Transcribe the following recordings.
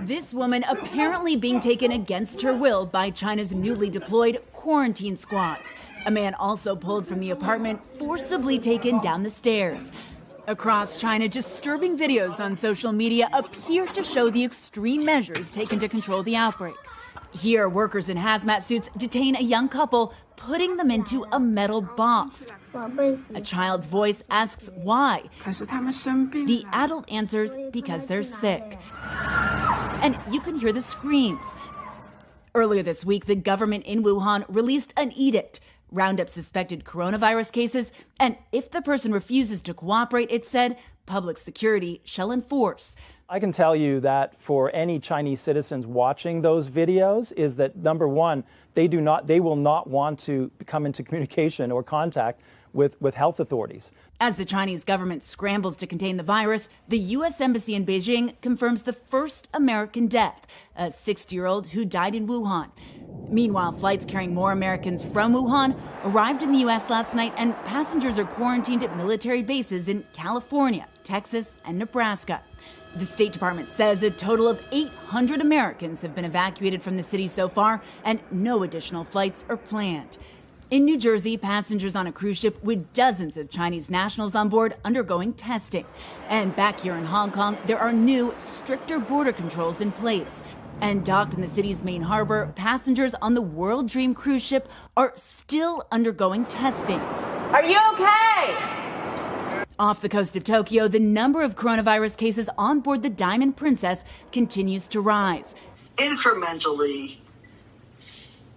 This woman apparently being taken against her will by China's newly deployed quarantine squads. A man also pulled from the apartment, forcibly taken down the stairs. Across China, disturbing videos on social media appear to show the extreme measures taken to control the outbreak. Here, workers in hazmat suits detain a young couple, putting them into a metal box. A child's voice asks why. The adult answers because they're sick. And you can hear the screams. Earlier this week, the government in Wuhan released an edict. Round up suspected coronavirus cases, and if the person refuses to cooperate, it said, public security shall enforce. I can tell you that for any Chinese citizens watching those videos is that, number one, they will not want to come into communication or contact with health authorities. As the Chinese government scrambles to contain the virus, the U.S. Embassy in Beijing confirms the first American death, a 60-year-old who died in Wuhan. Meanwhile, flights carrying more Americans from Wuhan arrived in the U.S. last night, and passengers are quarantined at military bases in California, Texas, and Nebraska. The State Department says a total of 800 Americans have been evacuated from the city so far, and no additional flights are planned. In New Jersey, passengers on a cruise ship with dozens of Chinese nationals on board undergoing testing. And back here in Hong Kong, there are new, stricter border controls in place. And docked in the city's main harbor, passengers on the World Dream cruise ship are still undergoing testing. Are you okay? Off the coast of Tokyo, the number of coronavirus cases on board the Diamond Princess continues to rise. Incrementally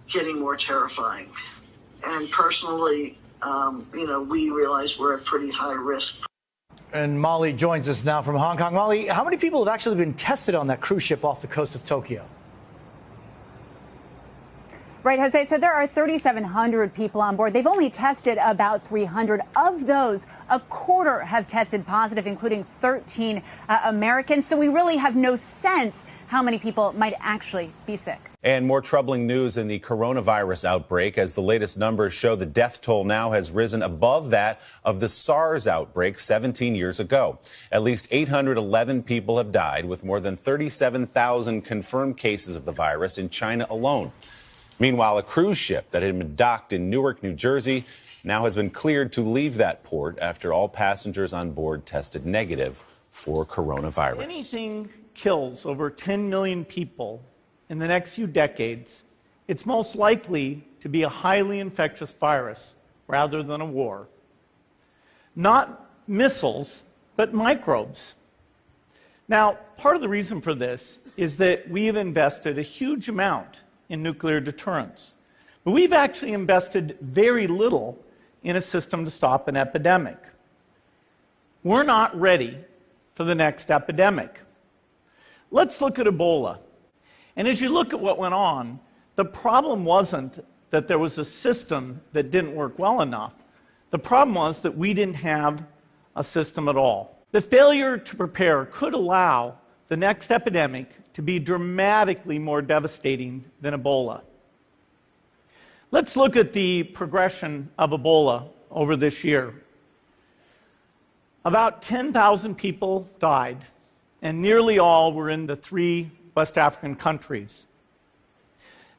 getting more terrifying. And personally, we realize we're at pretty high risk. And Molly joins us now from Hong Kong. Molly, how many people have actually been tested on that cruise ship off the coast of Tokyo? Right, Jose. So there are 3,700 people on board. They've only tested about 300. Of those, a quarter have tested positive, including 13 Americans. So we really have no sense how many people might actually be sick. And more troubling news in the coronavirus outbreak, as the latest numbers show the death toll now has risen above that of the SARS outbreak 17 years ago. At least 811 people have died, with more than 37,000 confirmed cases of the virus in China alone. Meanwhile, a cruise ship that had been docked in Newark, New Jersey, now has been cleared to leave that port after all passengers on board tested negative for coronavirus. Anything kills over 10 million people in the next few decades, it's most likely to be a highly infectious virus rather than a war. Not missiles, but microbes. Now, part of the reason for this is that we have invested a huge amount in nuclear deterrence. But we've actually invested very little in a system to stop an epidemic. We're not ready for the next epidemic. Let's look at Ebola. And as you look at what went on, the problem wasn't that there was a system that didn't work well enough. The problem was that we didn't have a system at all. The failure to prepare could allow the next epidemic to be dramatically more devastating than Ebola. Let's look at the progression of Ebola over this year. About 10,000 people died, and nearly all were in the 3 West African countries.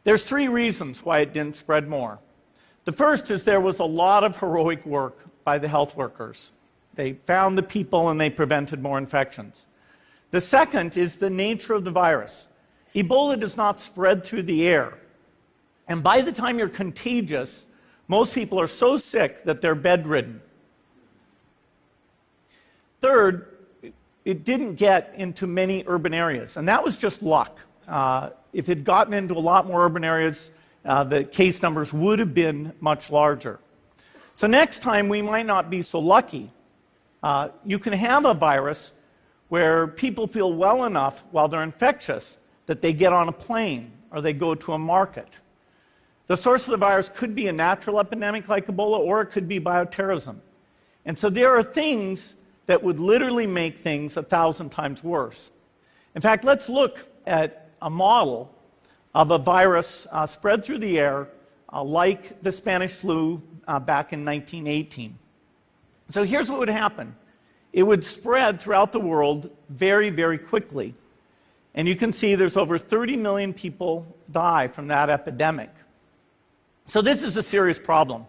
There's 3 reasons why it didn't spread more. The first is there was a lot of heroic work by the health workers. They found the people and they prevented more infections. The second is the nature of the virus. Ebola does not spread through the air. And by the time you're contagious, most people are so sick that they're bedridden. Third, it didn't get into many urban areas, and that was just luck. If it had gotten into a lot more urban areas, the case numbers would have been much larger. So next time, we might not be so lucky. You can have a virus where people feel well enough while they're infectious that they get on a plane or they go to a market. The source of the virus could be a natural epidemic like Ebola, or it could be bioterrorism. And so there are things that would literally make things 1,000 times worse. In fact, let's look at a model of a virus spread through the air like the Spanish flu back in 1918. So here's what would happen. It would spread throughout the world very, very quickly. And you can see there's over 30 million people die from that epidemic. So this is a serious problem.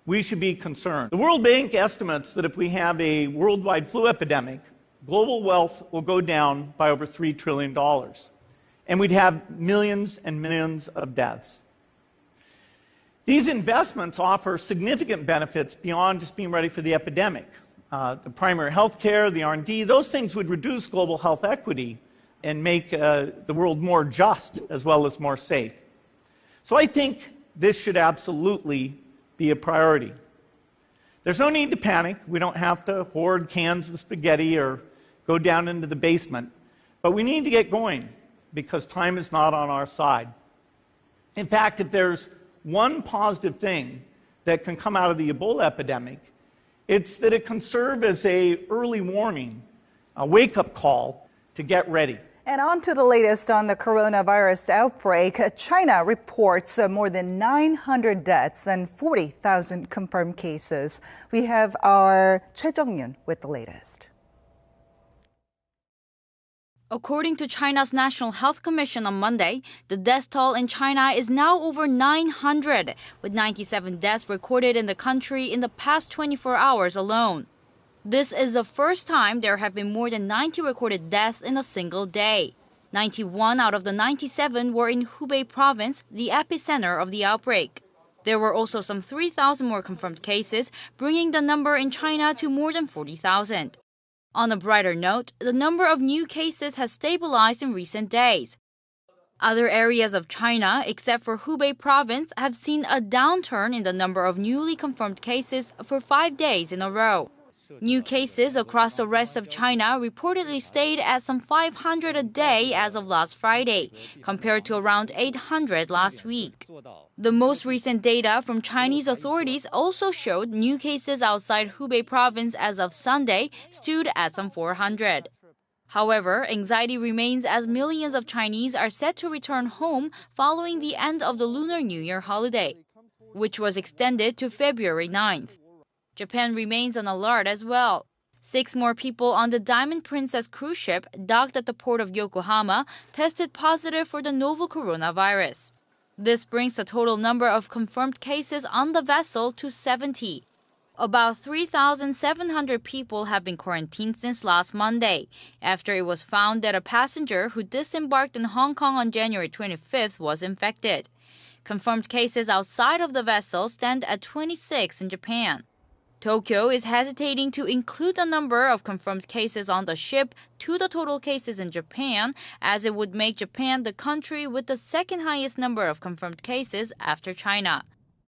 We should be concerned. The World Bank estimates that if we have a worldwide flu epidemic, global wealth will go down by over $3 trillion. And we'd have millions and millions of deaths. These investments offer significant benefits beyond just being ready for the epidemic. The primary health care, the R&D, those things would reduce global health equity and make the world more just as well as more safe. So I think this should absolutely be a priority. There's no need to panic. We don't have to hoard cans of spaghetti or go down into the basement. But we need to get going because time is not on our side. In fact, if there's one positive thing that can come out of the Ebola epidemic, it's that it can serve as an early warning, a wake-up call to get ready. And on to the latest on the coronavirus outbreak. China reports more than 900 deaths and 40,000 confirmed cases. We have our Choi Jung-yun with the latest. According to China's National Health Commission on Monday, the death toll in China is now over 900, with 97 deaths recorded in the country in the past 24 hours alone. This is the first time there have been more than 90 recorded deaths in a single day. 91 out of the 97 were in Hubei province, the epicenter of the outbreak. There were also some 3,000 more confirmed cases, bringing the number in China to more than 40,000. On a brighter note, the number of new cases has stabilized in recent days. Other areas of China, except for Hubei province, have seen a downturn in the number of newly confirmed cases for 5 days in a row. New cases across the rest of China reportedly stayed at some 500 a day as of last Friday, compared to around 800 last week. The most recent data from Chinese authorities also showed new cases outside Hubei province as of Sunday stood at some 400. However, anxiety remains as millions of Chinese are set to return home following the end of the Lunar New Year holiday, which was extended to February 9th. Japan remains on alert as well. 6 more people on the Diamond Princess cruise ship docked at the port of Yokohama tested positive for the novel coronavirus. This brings the total number of confirmed cases on the vessel to 70. About 3,700 people have been quarantined since last Monday, after it was found that a passenger who disembarked in Hong Kong on January 25th was infected. Confirmed cases outside of the vessel stand at 26 in Japan. Tokyo is hesitating to include the number of confirmed cases on the ship to the total cases in Japan, as it would make Japan the country with the second highest number of confirmed cases after China.